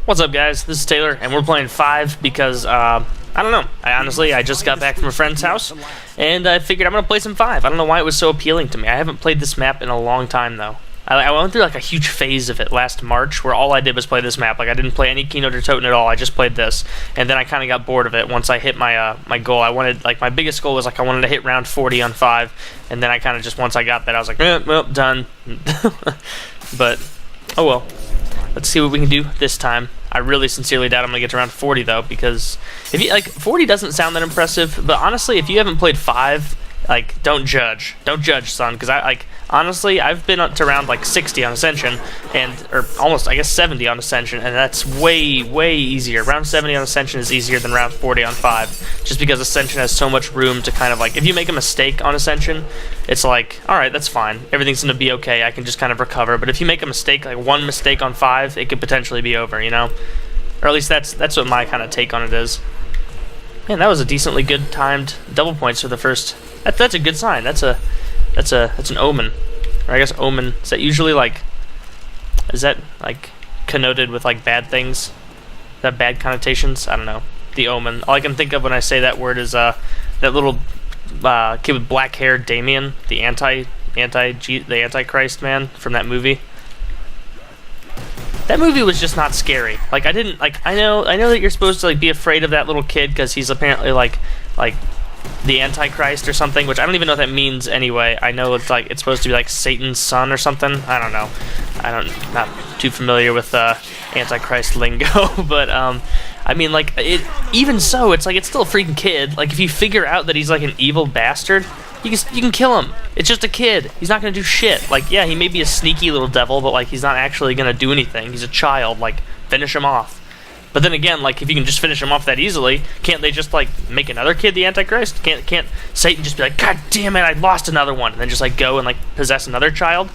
What's up, guys? This is Taylor, and we're playing 5 because, I don't know. I just got back from a friend's house, and I figured I'm going to play some 5. I don't know why it was so appealing to me. I haven't played this map in a long time, though. I went through, like, a huge phase of it last March, where all I did was play this map. Like, I didn't play any Keynote or Toten at all. I just played this, and then I kind of got bored of it once I hit my my goal. I wanted, like, my biggest goal was, like, I wanted to hit round 40 on 5, and then I kind of just, once I got that, I was like, well, done. But, oh well. Let's see what we can do this time. I really sincerely doubt I'm gonna get to around 40 though, because if you 40 doesn't sound that impressive, but honestly, if you haven't played 5, like, don't judge, son, because honestly, I've been up to around like 60 on Ascension, or almost, I guess, 70 on Ascension, and that's way easier. Round 70 on Ascension is easier than round 40 on 5, just because Ascension has so much room to kind of, like, if you make a mistake on Ascension, it's like, alright, that's fine, everything's gonna be okay, I can just kind of recover. But if you make a mistake, like one mistake on 5, it could potentially be over, you know? Or at least that's what my kind of take on it is. Man, that was a decently good timed double points for the first. That's a good sign. That's an omen, or I guess omen. Is that usually like? Is that like connoted with like bad things? Is that bad connotations? I don't know. The omen. All I can think of when I say that word is that little kid with black hair, Damien, the Antichrist man from that movie. That movie was just not scary. Like, I didn't, like, I know that you're supposed to, like, be afraid of that little kid because he's apparently, like the Antichrist or something, which I don't even know what that means anyway. I know it's, like, it's supposed to be, like, Satan's son or something. I don't know. Not too familiar with, Antichrist lingo, but, I mean, like, even so, it's, like, it's still a freaking kid. Like, if you figure out that he's, like, an evil bastard, you can kill him. It's just a kid. He's not gonna do shit. Like, yeah, he may be a sneaky little devil, but, like, he's not actually gonna do anything. He's a child. Like, finish him off. But then again, like, if you can just finish him off that easily, can't they just, like, make another kid the Antichrist? Can't Satan just be like, God damn it, I lost another one, and then just, like, go and, like, possess another child?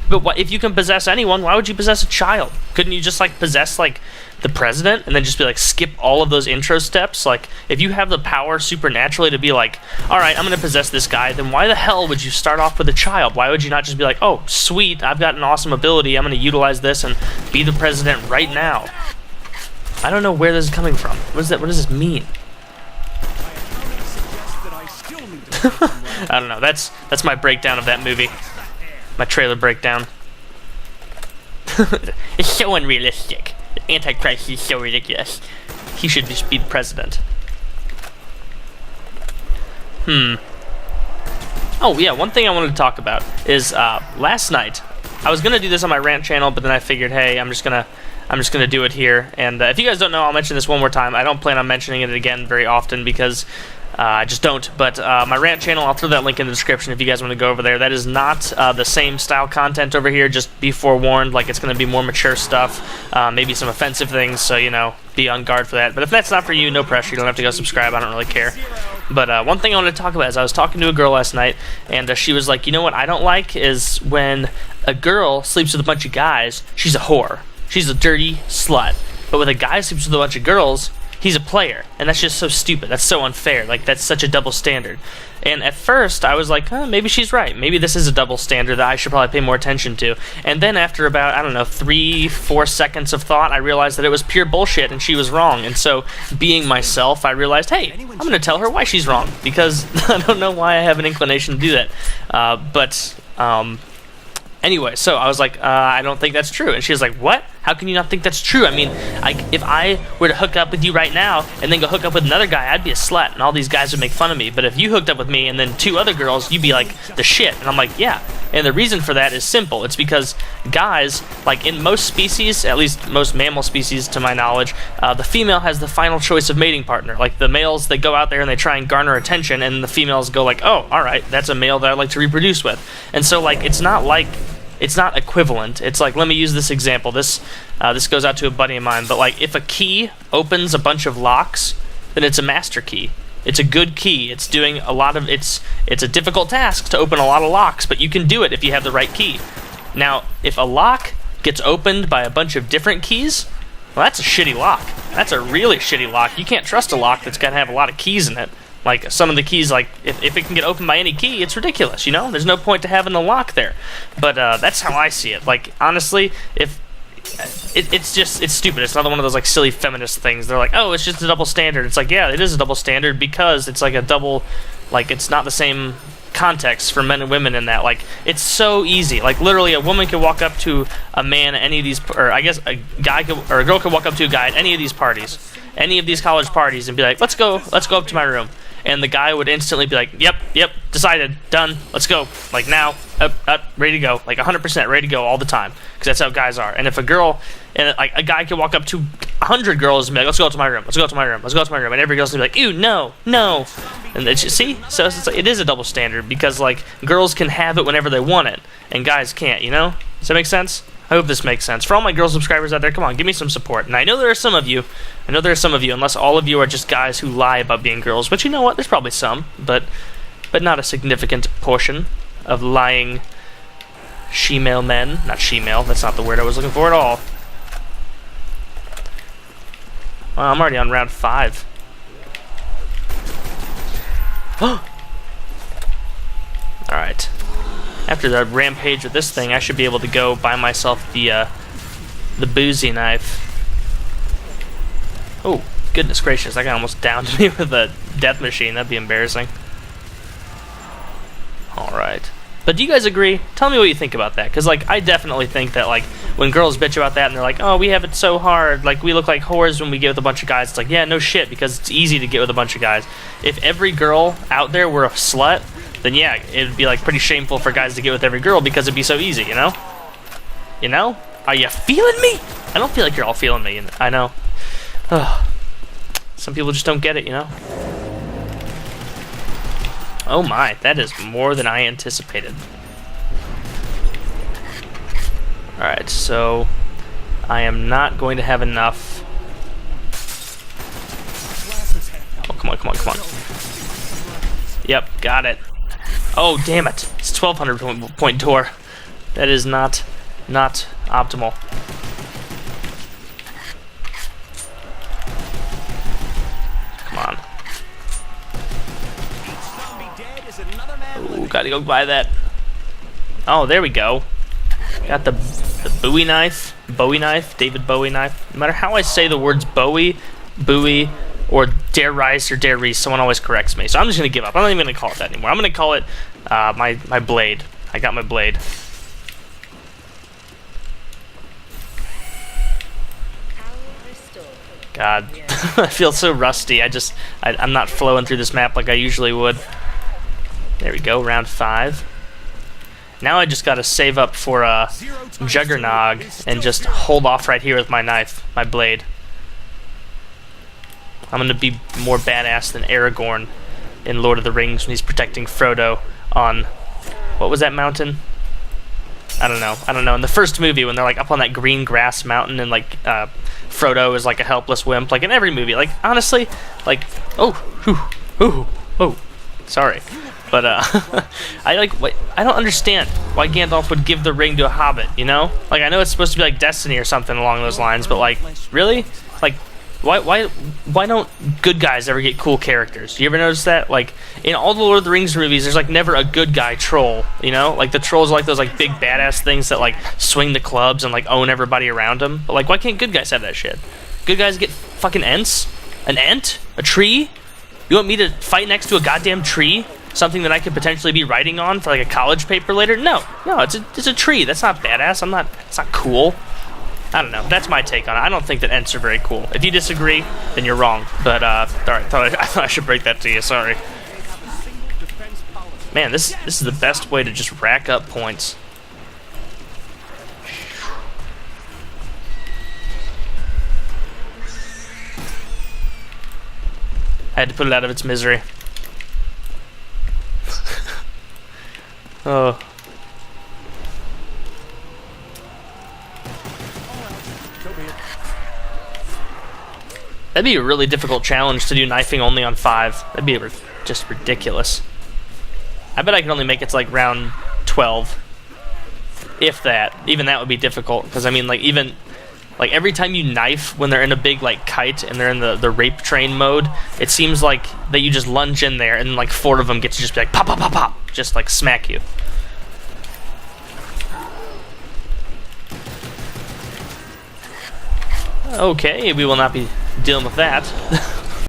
But if you can possess anyone, why would you possess a child? Couldn't you just, like, possess, like, the president and then just be like, skip all of those intro steps? Like, if you have the power supernaturally to be like, alright, I'm gonna possess this guy, then why the hell would you start off with a child? Why would you not just be like, oh, sweet, I've got an awesome ability, I'm gonna utilize this and be the president right now? I don't know where this is coming from. What does this mean? I don't know. That's my breakdown of that movie. My trailer breakdown. It's so unrealistic. The Antichrist is so ridiculous. He should just be the president. Oh yeah, one thing I wanted to talk about is last night. I was gonna do this on my rant channel, but then I figured, hey, I'm just gonna do it here. And if you guys don't know, I'll mention this one more time. I don't plan on mentioning it again very often because I just don't. But my rant channel, I'll throw that link in the description if you guys want to go over there. That is not the same style content over here. Just be forewarned. Like, it's going to be more mature stuff, maybe some offensive things. So, you know, be on guard for that. But if that's not for you, no pressure. You don't have to go subscribe. I don't really care. But one thing I wanted to talk about is I was talking to a girl last night, and she was like, you know what I don't like is when a girl sleeps with a bunch of guys, she's a whore. She's a dirty slut. But when a guy sleeps with a bunch of girls, he's a player. And that's just so stupid. That's so unfair. Like, that's such a double standard. And at first, I was like, maybe she's right. Maybe this is a double standard that I should probably pay more attention to. And then after about, I don't know, 3-4 seconds of thought, I realized that it was pure bullshit and she was wrong. And so, being myself, I realized, hey, I'm going to tell her why she's wrong. Because I don't know why I have an inclination to do that. Anyway, so I was like, I don't think that's true. And she was like, what? How can you not think that's true? I mean, if I were to hook up with you right now and then go hook up with another guy, I'd be a slut, and all these guys would make fun of me. But if you hooked up with me and then 2 other girls, you'd be like the shit. And I'm like, yeah. And the reason for that is simple. It's because guys, like in most species, at least most mammal species to my knowledge, the female has the final choice of mating partner. Like the males, they go out there and they try and garner attention, and the females go like, oh, alright, that's a male that I'd like to reproduce with. And so, like, it's not equivalent. It's like, let me use this example. This goes out to a buddy of mine, but like, if a key opens a bunch of locks, then it's a master key. It's a good key. It's doing a lot of, it's a difficult task to open a lot of locks, but you can do it if you have the right key. Now, if a lock gets opened by a bunch of different keys, well, that's a shitty lock. That's a really shitty lock. You can't trust a lock that's gonna have a lot of keys in it. Like, some of the keys, like, if it can get opened by any key, it's ridiculous, you know? There's no point to having the lock there. But that's how I see it. Like, honestly, if it's stupid. It's another one of those like silly feminist things. They're like, oh, it's just a double standard. It's like, yeah, it is a double standard because it's like a double, like it's not the same context for men and women in that. Like, it's so easy. Like, literally, a woman could walk up to a man at any of these, or I guess a guy could, or a girl could walk up to a guy at any of these parties, any of these college parties, and be like, let's go up to my room. And the guy would instantly be like, yep, decided, done, let's go. Like, now, up, ready to go. Like, 100% ready to go all the time. Because that's how guys are. And if a girl, and like a guy could walk up to 100 girls and be like, let's go to my room, let's go to my room, let's go to my room. And every girl's gonna be like, ew, no. And it's, see? So it's like, it is a double standard because, like, girls can have it whenever they want it. And guys can't, you know? Does that make sense? I hope this makes sense. For all my girl subscribers out there, come on, give me some support. And I know there are some of you. Unless all of you are just guys who lie about being girls. But you know what? There's probably some. But not a significant portion of lying she-male men. Not she-male. That's not the word I was looking for at all. Well, I'm already on round 5. Alright. After the rampage with this thing, I should be able to go buy myself the boozy knife. Oh, goodness gracious, that guy almost downed me with a death machine. That'd be embarrassing. Alright. But do you guys agree? Tell me what you think about that. Because, like, I definitely think that, like, when girls bitch about that and they're like, oh, we have it so hard. Like, we look like whores when we get with a bunch of guys. It's like, yeah, no shit, because it's easy to get with a bunch of guys. If every girl out there were a slut, then yeah, it'd be like pretty shameful for guys to get with every girl because it'd be so easy, you know? You know? Are you feeling me? I don't feel like you're all feeling me. I know. Ugh. Some people just don't get it, you know? Oh my, that is more than I anticipated. Alright, so I am not going to have enough. Oh, come on. Yep, got it. Oh, damn it. It's 1,200 point door. That is not optimal. Come on. Ooh, gotta go buy that. Oh, there we go. Got the Bowie knife. David Bowie knife. No matter how I say the words Bowie, or Dare Rice or Dare Reese, someone always corrects me. So I'm just going to give up. I'm not even going to call it that anymore. I'm going to call it my blade. I got my blade. God, I feel so rusty. I'm not flowing through this map like I usually would. There we go, round 5. Now I just got to save up for a Juggernog and just hold off right here with my knife, my blade. I'm going to be more badass than Aragorn in Lord of the Rings when he's protecting Frodo on, what was that mountain? I don't know. In the first movie when they're like up on that green grass mountain and like Frodo is like a helpless wimp, like in every movie. Like honestly, like sorry. But I don't understand why Gandalf would give the ring to a hobbit, you know? Like I know it's supposed to be like destiny or something along those lines, but like really? Like why don't good guys ever get cool characters? You ever notice that? Like in all the Lord of the Rings movies, there's like never a good guy troll, you know? Like the trolls are like those like big badass things that like swing the clubs and like own everybody around them. But like why can't good guys have that shit? Good guys get fucking ents? An ent? A tree? You want me to fight next to a goddamn tree? Something that I could potentially be writing on for like a college paper later? No, it's a tree. That's not badass. It's not cool. I don't know. That's my take on it. I don't think that ents are very cool. If you disagree, then you're wrong. But alright, I thought I should break that to you. Sorry. Man, this is the best way to just rack up points. I had to put it out of its misery. Oh. That'd be a really difficult challenge to do knifing only on 5. That'd be just ridiculous. I bet I could only make it to like round 12. If that. Even that would be difficult. Because I mean like even like every time you knife when they're in a big like kite and they're in the rape train mode, it seems like that you just lunge in there and like 4 of them get to just be like pop pop pop pop. Just like smack you. Okay, we will not be dealing with that.